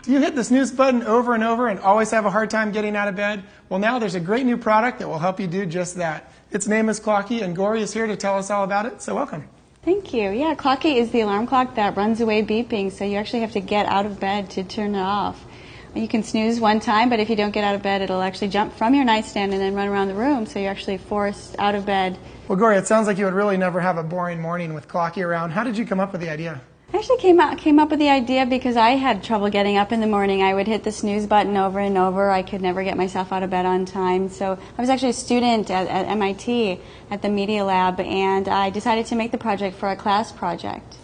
Do you hit the snooze button over and over and always have a hard time getting out of bed? Well, now there's a great new product that will help you do just that. Its name is Clocky, and Gori is here to tell us all about it, so welcome. Thank you. Yeah, Clocky is the alarm clock that runs away beeping, so you actually have to get out of bed to turn it off. You can snooze one time, but if you don't get out of bed, it'll actually jump from your nightstand and then run around the room, so you're actually forced out of bed. Well, Gori, it sounds like you would really never have a boring morning with Clocky around. How did you come up with the idea? I actually came up with the idea because I had trouble getting up in the morning. I would hit the snooze button over and over. I could never get myself out of bed on time. So I was actually a student at MIT at the Media Lab, and I decided to make the project for a class project.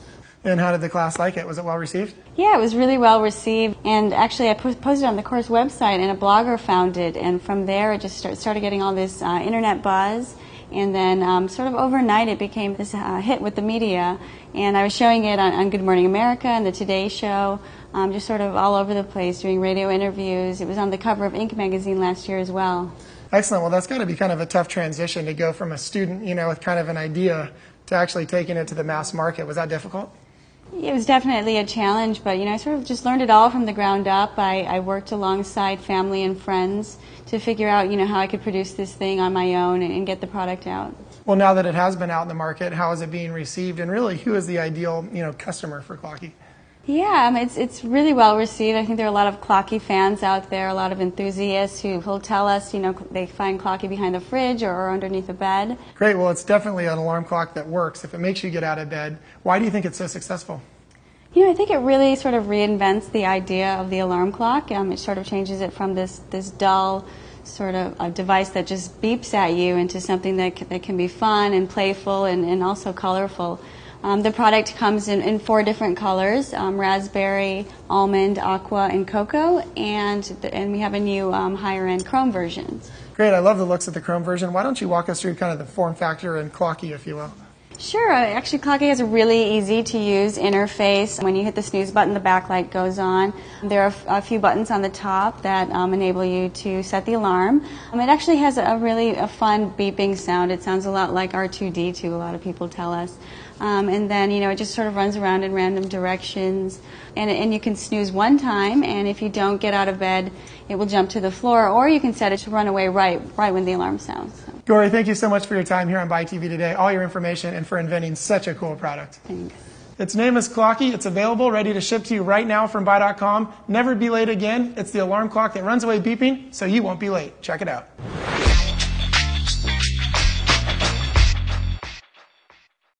And how did the class like it? Was it well received? Yeah, it was really well received. And actually, I posted it on the course website, and a blogger found it. And from there, it just started getting all this internet buzz. And then sort of overnight, it became this hit with the media. And I was showing it on Good Morning America and the Today Show, just sort of all over the place, doing radio interviews. It was on the cover of Inc. magazine last year as well. Excellent. Well, that's got to be kind of a tough transition to go from a student, with kind of an idea to actually taking it to the mass market. Was that difficult? It was definitely a challenge, but I sort of just learned it all from the ground up. I worked alongside family and friends to figure out how I could produce this thing on my own and get the product out. Well, now that it has been out in the market, how is it being received, and really, who is the ideal customer for Clocky? Yeah, it's really well received. I think there are a lot of Clocky fans out there, a lot of enthusiasts who will tell us, they find Clocky behind the fridge or underneath the bed. Great. Well, it's definitely an alarm clock that works. If it makes you get out of bed, why do you think it's so successful? I think it really sort of reinvents the idea of the alarm clock. It sort of changes it from this dull sort of a device that just beeps at you into something that can be fun and playful and also colorful. The product comes in 4 different colors, raspberry, almond, aqua, and cocoa, and we have a new higher-end chrome version. Great. I love the looks of the chrome version. Why don't you walk us through kind of the form factor and Clocky, if you will? Sure. Actually, Clocky has a really easy-to-use interface. When you hit the snooze button, the backlight goes on. There are a few buttons on the top that enable you to set the alarm. It actually has a really fun beeping sound. It sounds a lot like R2-D2, a lot of people tell us. And then, it just sort of runs around in random directions. And you can snooze one time, and if you don't get out of bed, it will jump to the floor, or you can set it to run away right when the alarm sounds. Gori, thank you so much for your time here on Buy TV today, all your information, and for inventing such a cool product. Thanks. Its name is Clocky. It's available, ready to ship to you right now from buy.com. Never be late again. It's the alarm clock that runs away beeping, so you won't be late. Check it out.